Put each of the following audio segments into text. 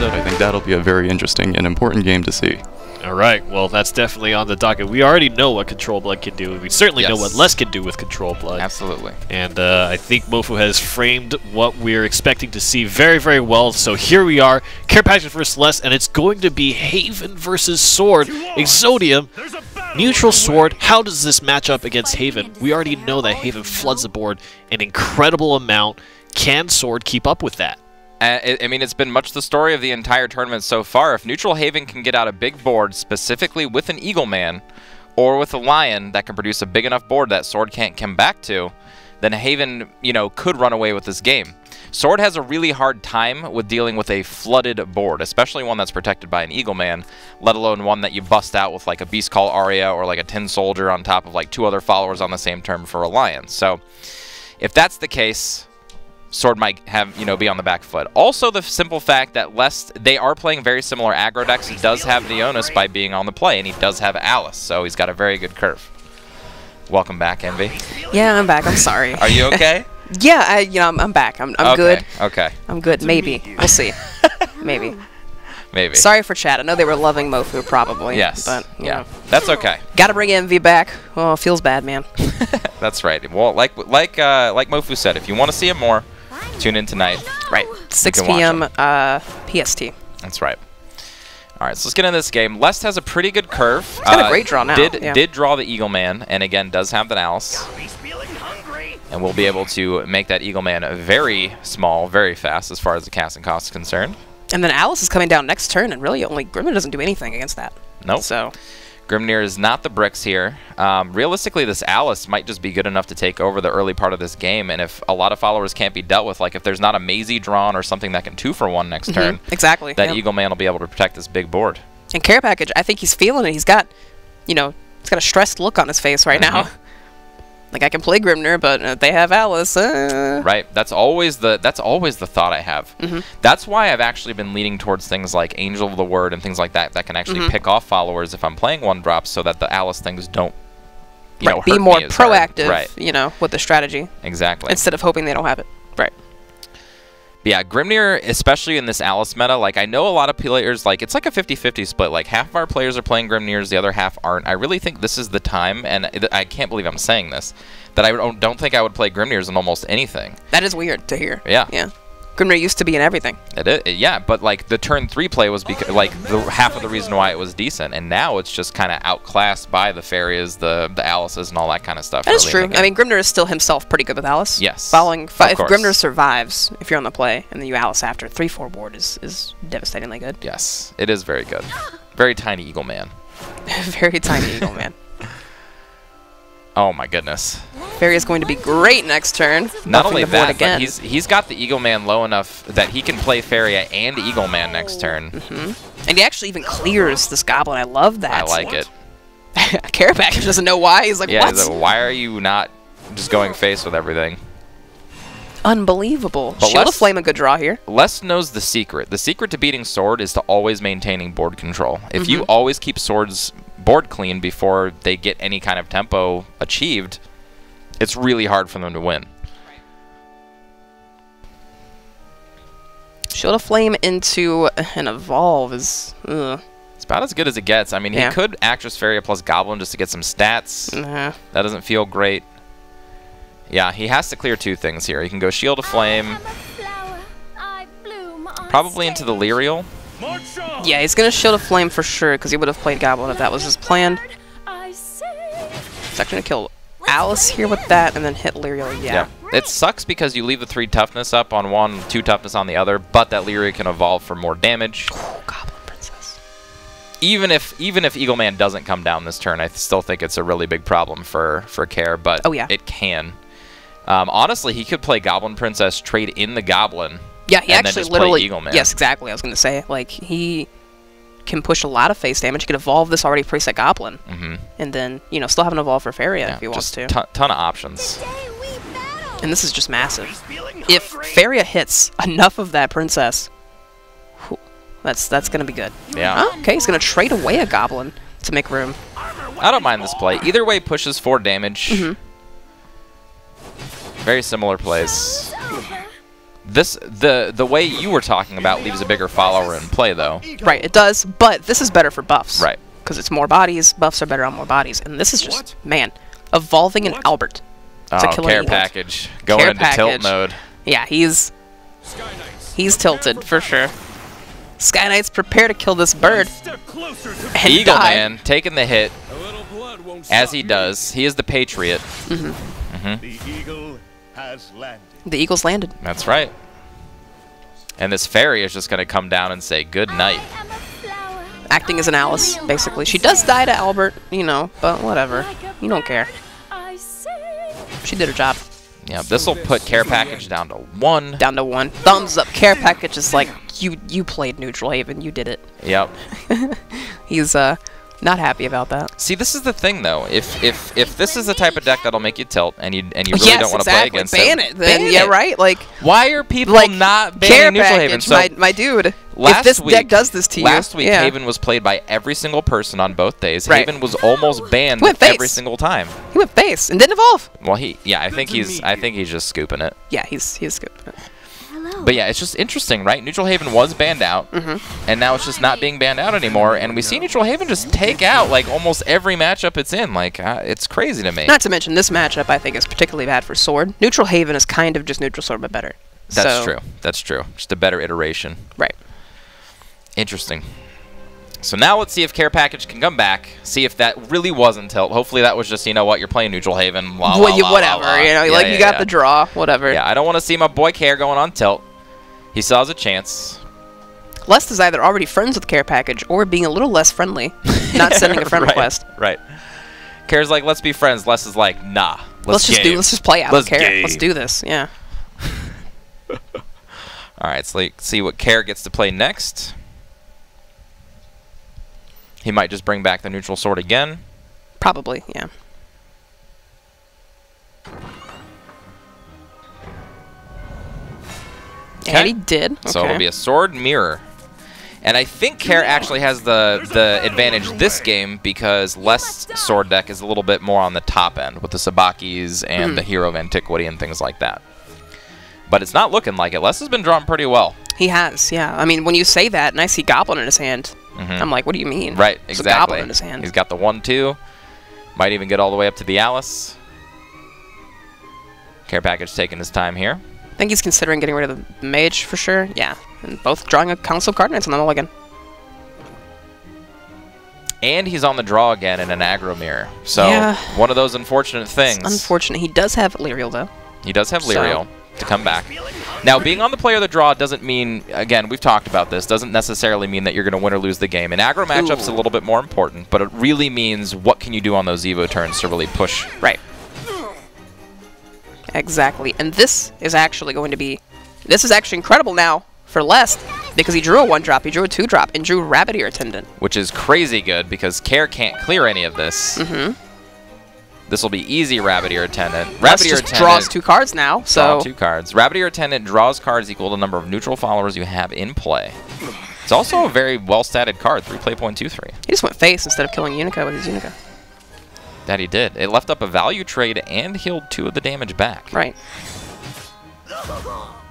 I think that'll be a very interesting and important game to see. All right, well, that's definitely on the docket. We already know what Control Blood can do. We certainly know what Les can do with Control Blood. Absolutely. And I think Mofu has framed what we're expecting to see very, very well. So here we are, Care Package versus Les, and it's going to be Haven versus Sword. Exodium, neutral Sword. How does this match up against Haven? We already know that Haven floods the board an incredible amount. Can Sword keep up with that? I mean, it's been much the story of the entire tournament so far. If Neutral Haven can get out a big board, specifically with an Eagle Man, or with a Lion that can produce a big enough board that Sword can't come back to, then Haven, you know, could run away with this game. Sword has a really hard time with dealing with a flooded board, especially one that's protected by an Eagle Man, let alone one that you bust out with like a Beast Call Aria or like a Tin Soldier on top of like 2 other followers on the same turn for a Lion. So if that's the case, Sword might have, you know, be on the back foot. Also, the simple fact that they are playing very similar aggro decks. He does have the onus by being on the play, and he does have Alice, so he's got a very good curve. Welcome back, Envy. Yeah, I'm back. I'm sorry. Are you okay? Yeah, you know, I'm back. I'm okay, good. Okay. I'm good. Maybe. We'll see. Maybe. Maybe. Sorry for chat. I know they were loving Mofu, probably. Yes. But, you know. That's okay. Gotta bring Envy back. Oh, feels bad, man. That's right. Well, like Mofu said, if you want to see him more, tune in tonight. Right. 6 p.m. PST. That's right. All right, so let's get into this game. Lest has a pretty good curve. He's got a great draw now. Did draw the Eagle Man, and again, does have that Alice. And we'll be able to make that Eagle Man very small, very fast as far as the casting cost is concerned. And then Alice is coming down next turn, and really only Grimnir doesn't do anything against that. Nope. So Grimnir is not the bricks here. Realistically, this Alice might just be good enough to take over the early part of this game, and if a lot of followers can't be dealt with, like if there's not a Maisie drawn or something that can 2-for-1 next turn, exactly, that Eagle Man will be able to protect this big board. And Care Package, I think he's feeling it. He's got, you know, he's got a stressed look on his face right now. Like, I can play Grimnir, but they have Alice. Right. That's always the thought I have. That's why I've actually been leaning towards things like Angel of the Word and things like that that can actually pick off followers if I'm playing 1-drops, so that the Alice things don't, you know, be hurt more me as proactive, hard. you know, with the strategy. Exactly. Instead of hoping they don't have it. Right. Yeah, Grimnir, especially in this Alice meta, like, I know a lot of players, like, it's like a 50-50 split. Like, half of our players are playing Grimnirs, the other half aren't. I really think this is the time, and I can't believe I'm saying this, that I don't think I would play Grimnirs in almost anything. That is weird to hear. Yeah. Yeah. Grimnir used to be in everything. Yeah, but like the turn 3 play was like half of the reason why it was decent, and now it's just kind of outclassed by the Farias, the Alices, and all that kind of stuff. That is true. I mean, Grimnir is still himself pretty good with Alice. Yes. If Grimnir survives, if you're on the play, and then you Alice after, 3-4 board is devastatingly good. Yes, it is very good. Very tiny Eagle Man. Very tiny Eagle Man. Oh my goodness. Fairy is going to be great next turn. Not only that, but he's got the Eagle Man low enough that he can play Faria and Eagle Man next turn. And he actually even clears this Goblin. I love that. I like it. Care Package doesn't know why. He's like, yeah, what? He's like, why are you not just going face with everything? Unbelievable. Shield of Flame, a good draw here. Les knows the secret. The secret to beating Sword is to always maintaining board control. If you always keep Sword's board clean before they get any kind of tempo achieved, it's really hard for them to win. Shield of Flame into an Evolve is... It's about as good as it gets. I mean, he could Actress Faria plus Goblin just to get some stats. That doesn't feel great. Yeah, he has to clear 2 things here. He can go Shield of Flame, probably into the Lyrial. Yeah, he's going to Shield of Flame for sure, because he would have played Goblin if that was his plan. He's actually going to kill Alice here with that, and then hit Lyrial, yeah. It sucks because you leave the 3 toughness up on one, 2 toughness on the other, but that Lyrial can evolve for more damage. Goblin Princess. Even if Eagle Man doesn't come down this turn, I still think it's a really big problem for Care, but it can. Honestly, he could play Goblin Princess, trade in the Goblin. Yeah, he actually literally... Eagle Man. Yes, exactly. I was going to say, like, he can push a lot of face damage. He could evolve this already preset Goblin. And then, you know, still have an evolve for Faria if he wants to. Ton of options. And this is just massive. If Faria hits enough of that Princess, that's going to be good. Yeah. Okay, he's going to trade away a Goblin. to make room. I don't mind this play. Either way pushes 4 damage. Very similar plays. This the way you were talking about leaves a bigger follower in play, though. Right, it does, but this is better for buffs. Right. Because it's more bodies. Buffs are better on more bodies. And this is just, man, evolving an Albert. Oh, kill an care Eagle. package. Going Care into tilt package. mode. Yeah, he's tilted, for sure. Sky Knights, prepare to kill this bird. And Eagle die. Man taking the hit, as he does. He is the Patriot. The eagle has landed. The Eagles landed. That's right. And this fairy is just going to come down and say good night. Acting as an Alice, basically. She does die to Albert, you know, but whatever. You don't care. She did her job. Yeah, this will put care package down to 1. Down to 1. Thumbs up. Care package is like, you played Neutral Haven. You did it. Yep. He's not happy about that. See, this is the thing, though. If this is the type of deck that'll make you tilt, and you really don't want to play against ban it, it. Then, yeah, right. Like, why are people like not care banning Neutral Haven? package, So my dude. last If this week, deck does this to you, last week yeah. Haven was played by every single person on both days. Right. Haven was almost banned Went face. every single time. He went face and didn't evolve. Well, I think he's just scooping it. Yeah, he's good. But yeah, it's just interesting, right? Neutral Haven was banned out, and now it's just not being banned out anymore. And we see Neutral Haven just take out like almost every matchup it's in. Like it's crazy to me. Not to mention this matchup, I think, is particularly bad for Sword. Neutral Haven is kind of just Neutral Sword, but better. That's true. That's true. Just a better iteration. Right. Interesting. So now let's see if care package can come back. See if that really wasn't tilt. Hopefully that was just, you know what, you're playing Neutral Haven. Whatever, you know, like you got the draw, whatever. Yeah, I don't want to see my boy Care going on tilt. He still has a chance. Lest is either already friends with care package or being a little less friendly, not sending a friend request. Right. Care's like, let's be friends. Les is like, nah. Let's just play out Let's Care. game. Let's do this. Yeah. All right, so let's see what Care gets to play next. He might just bring back the neutral sword again. Probably, yeah. Okay. And he did. Okay. So it'll be a sword mirror. And I think Care actually has the advantage this game because Les' sword deck is a little bit more on the top end with the Sabakis and the Hero of Antiquity and things like that. But it's not looking like it. Les has been drawn pretty well. He has, yeah. I mean, when you say that and I see Goblin in his hand, I'm like, what do you mean? Right, There's exactly. a Goblin in his hand. He's got the 1-2. Might even get all the way up to the Alice. Care package taking his time here. I think he's considering getting rid of the Mage for sure. Yeah. And both drawing a Council of Card Knights on the mulligan. And he's on the draw again in an aggro mirror. So, Yeah. one of those unfortunate things. It's unfortunate. He does have Lyriel, though. He does have Lyriel to come back. Now, being on the play of the draw doesn't mean, again, we've talked about this, doesn't necessarily mean that you're going to win or lose the game. In aggro matchups, a little bit more important, but it really means what can you do on those Evo turns to really push. Right. Exactly. And this is actually going to be... This is actually incredible now for Lest, because he drew a 1-drop, he drew a 2-drop, and drew Rabbit Ear Attendant. Which is crazy good, because Care can't clear any of this. This will be easy Rabbit Ear Attendant. Rabbit Ear just Attendant draws 2 cards now, so... Draw 2 cards. Rabbit Ear Attendant draws cards equal to the number of neutral followers you have in play. It's also a very well-statted card, 3 play point 2/3. He just went face instead of killing Unica with his Unica. That he did. It left up a value trade and healed 2 of the damage back. Right.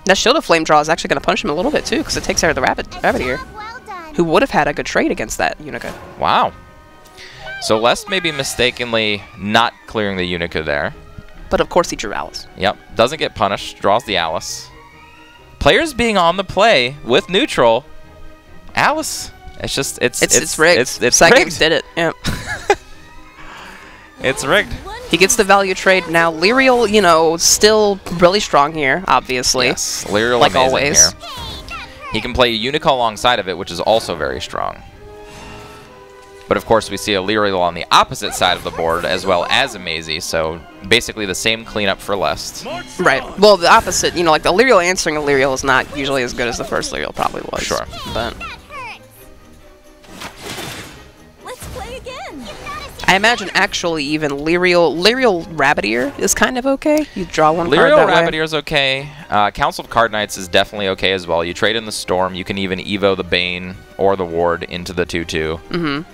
That Shield of Flame draw is actually going to punish him a little bit, too, because it takes out the Rabbit Ear, who would have had a good trade against that Unica. Wow. So Les may be mistakenly not clearing the Unica there. But, of course, he drew Alice. Yep. Doesn't get punished. Draws the Alice. Players being on the play with neutral. Alice. It's just, it's rigged. It's Second rigged. did it, yeah. It's rigged. He gets the value trade. Now, Lyriel, you know, still really strong here, obviously. Yes, Lyriel like amazing always. here. He can play Unica alongside of it, which is also very strong. But of course, we see a Lyriel on the opposite side of the board, as well as a Maisie, so basically the same cleanup for Lest. Right. Well, the opposite, you know, like the Lyriel answering a Lyriel is not usually as good as the first Lyriel probably was. Sure. But Let's play again. I imagine actually even Lyriel Rabbit Ear is kind of okay. You draw one card Lyriel that Rabbit way. Ear is okay. Council of Card Knights is definitely okay as well. You trade in the Storm. You can even Evo the Bane or the Ward into the 2/2.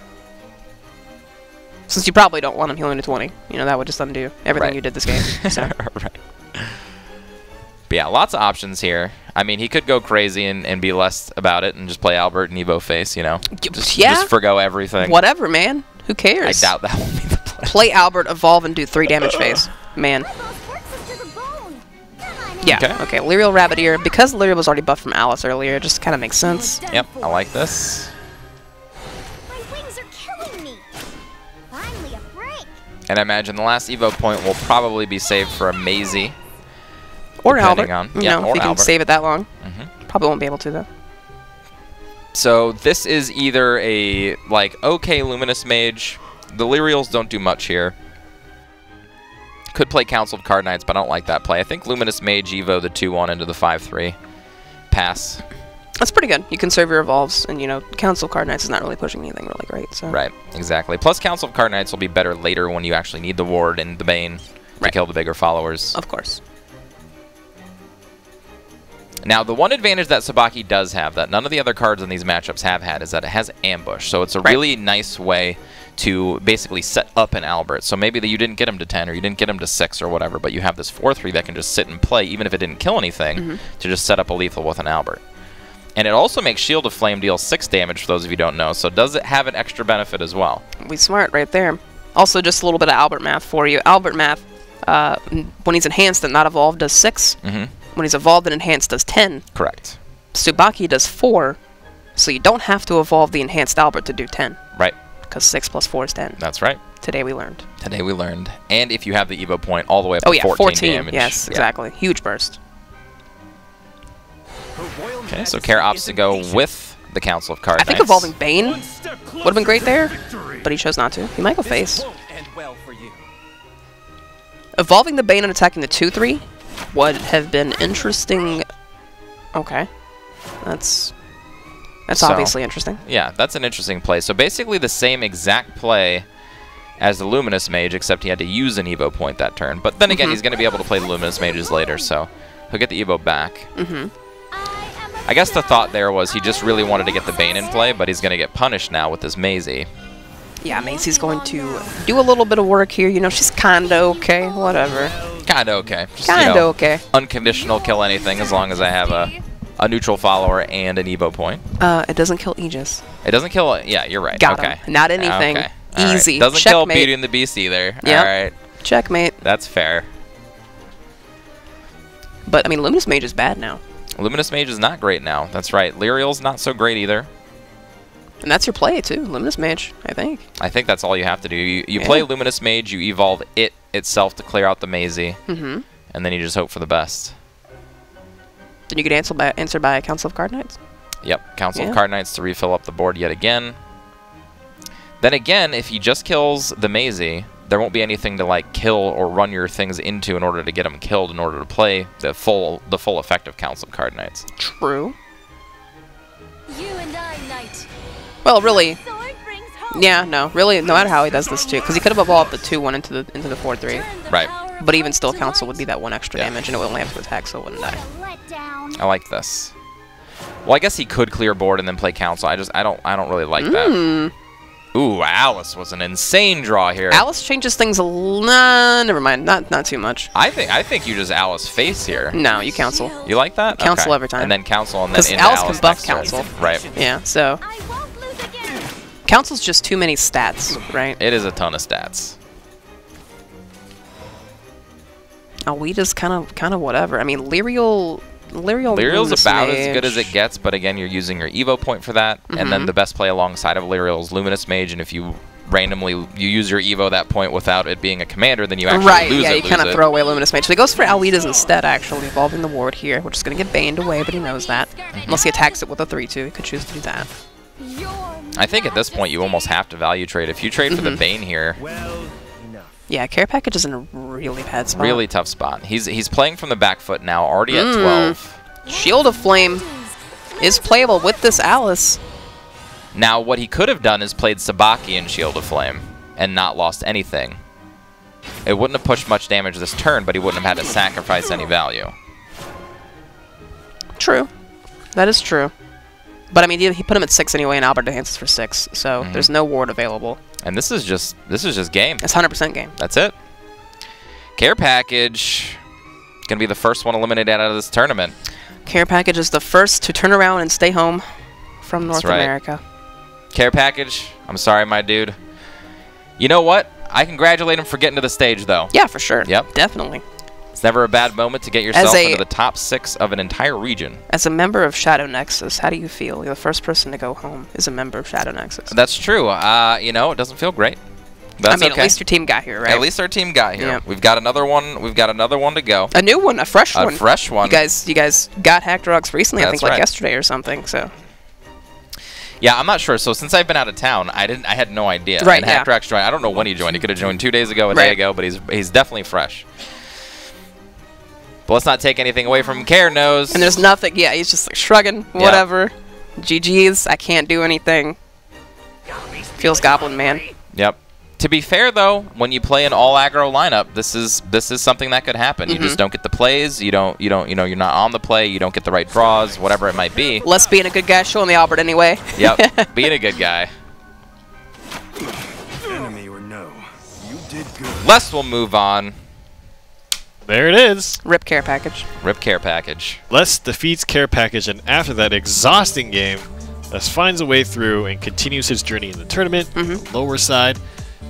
Since you probably don't want him healing to 20. You know, that would just undo everything Right. you did this game. So. Right. But yeah, lots of options here. I mean, he could go crazy and be less about it and just play Albert and Evo face, you know? Just forgo everything. Whatever, man. Who cares? I doubt that will be the play. Play Albert, evolve, and do 3 damage phase. Man. Yeah, okay. Lyrial Rabbit Ear. Because Lyrial was already buffed from Alice earlier, it just kind of makes sense. Yep, I like this. My wings are killing me. Finally a break. And I imagine the last Evo point will probably be saved for a Maisie. Or depending Albert. on- You yeah, know, or if you can Albert. save it that long. Mhm. Probably won't be able to, though. So this is either a, like, okay Luminous Mage. The Lyrials don't do much here. Could play Council of Card Knights, but I don't like that play. I think Luminous Mage Evo the 2-1 into the 5-3. Pass. That's pretty good. You can serve your evolves, and, you know, Council Card Knights is not really pushing anything really great, so. Right, exactly. Plus Council of Card Knights will be better later when you actually need the ward and the Bane to kill the bigger followers. Of course. Now, the one advantage that Sabaki does have that none of the other cards in these matchups have had is that it has Ambush. So it's a really nice way to basically set up an Albert. So maybe that you didn't get him to 10 or you didn't get him to 6 or whatever, but you have this 4-3 that can just sit and play, even if it didn't kill anything, to just set up a lethal with an Albert. And it also makes Shield of Flame deal 6 damage for those of you who don't know, so does it have an extra benefit as well? We smart right there. Also, just a little bit of Albert math for you. Albert math, when he's enhanced and not evolved, does 6. When he's evolved and enhanced, does 10. Correct. Tsubaki does 4, so you don't have to evolve the enhanced Albert to do 10. Right. Because 6 plus 4 is 10. That's right. Today we learned. Today we learned. And if you have the Evo point all the way up Oh to yeah, 14 damage. Yes, exactly. Huge burst. Okay, so Kara opts to go with the Council of Card I think Knights. evolving Bane would have been great there, but he chose not to. He might go face. Evolving the Bane and attacking the 2-3 would have been interesting. Okay. That's obviously interesting. Yeah, that's an interesting play. So basically the same exact play as the Luminous Mage, except he had to use an Evo point that turn. But then again, he's going to be able to play the Luminous Mages later, so he'll get the Evo back. I guess the thought there was he just really wanted to get the Bane in play, but he's going to get punished now with this Maisie. Yeah, Maisie's going to do a little bit of work here. You know, she's kinda okay. Whatever. Kinda okay. Just, Kinda okay. Unconditional kill anything as long as I have a neutral follower and an Evo point. It doesn't kill Aegis. It doesn't kill... Yeah, you're right. Got okay. him. Not anything. Okay. All right. Easy. Doesn't kill Checkmate. Beauty and the Beast either. Yep. All right. Checkmate. That's fair. But, I mean, Luminous Mage is bad now. Luminous Mage is not great now. That's right. Lyrial's not so great either. And that's your play, too. Luminous Mage, I think. I think that's all you have to do. You play Luminous Mage, you evolve it itself to clear out the Maisie, and then you just hope for the best. Then you get answered by a Council of Card Knights. Yep, Council of Card Knights to refill up the board yet again. Then again, if he just kills the Maisie, there won't be anything to like kill or run your things into in order to get him killed in order to play the full effect of Council of Card Knights. True. You and I, Knight. Well, really, Sword brings home. yeah, no, really, no matter how he does this too, because he could have evolved the 2-1 into the 4-3. Right. But even still, Council would be that 1 extra damage, and it would only have to attack, so it wouldn't die. Let down. I like this. Well, I guess he could clear board and then play Council. I don't really like that. Ooh, Alice was an insane draw here. Alice changes things a nah, never mind, not too much. I think you just Alice face here. No, you Council. You like that? Council Okay. every time. And then Council and then Because into Alice can Alice buff next turn. Council. Right. Yeah, so I won't lose again. Council's just too many stats, right? It is a ton of stats. Alweda's kind of whatever. I mean, Lyrial's Lyrial's about as good as Mage. it gets, but again, you're using your Evo point for that, and then the best play alongside of Lyrial is Luminous Mage, and if you randomly use your Evo that point without it being a commander, then you actually Right, lose yeah, it. you kind of throw away Luminous Mage. So he goes for Alweda's instead, actually, evolving the ward here, which is going to get baned away, but he knows that. Unless he attacks it with a 3-2, he could choose to do that. I think at this point you almost have to value trade. If you trade for the Bane here, Yeah, Care Package is in a really bad spot. really tough spot. He's playing from the back foot now, already at 12. Shield of Flame is playable with this Alice. Now, what he could have done is played Sabaki in Shield of Flame and not lost anything. It wouldn't have pushed much damage this turn, but he wouldn't have had to sacrifice any value. True. That is true. But I mean, he put him at 6 anyway, and Albert enhances for 6, so there's no ward available. And this is just game. It's 100% game. That's it. Care package gonna be the first one eliminated out of this tournament. Care package is the first to turn around and stay home from North America. Care package, I'm sorry, my dude. You know what? I congratulate him for getting to the stage, though. Yeah, for sure. Yep. Definitely. It's never a bad moment to get yourself into the top 6 of an entire region. As a member of Shadow Nexus, how do you feel? You're the first person to go home is a member of Shadow Nexus. That's true. You know, it doesn't feel great. But that's I mean, okay. at least your team got here, right? At least our team got here. Yeah. We've got another one. We've got another one to go. A new one, a fresh one. A fresh one. You guys got Hacked Rocks recently, I think like yesterday or something, so. Yeah, I'm not sure. So since I've been out of town, I had no idea. Right, and Hacked Rocks joined. I don't know when he joined. He could have joined 2 days ago, a day ago, but he's definitely fresh. But let's not take anything away from Care Nose. And there's nothing. Yeah, he's just like shrugging, whatever. GG's, I can't do anything. Feels Goblin Man. Yep. To be fair, though, when you play an all aggro lineup, this is something that could happen. You just don't get the plays. You don't. You know, you're not on the play. You don't get the right draws. Whatever it might be. Les being a good guy, showing the Albert anyway. Yep. Being a good guy. Enemy or no, you did good. Les will move on. There it is. Rip Care package. Rip Care package. Les defeats Care package, and after that exhausting game, Les finds a way through and continues his journey in the tournament. Lower side.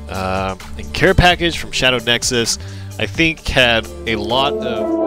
And Care package from Shadow Nexus, I think, had a lot of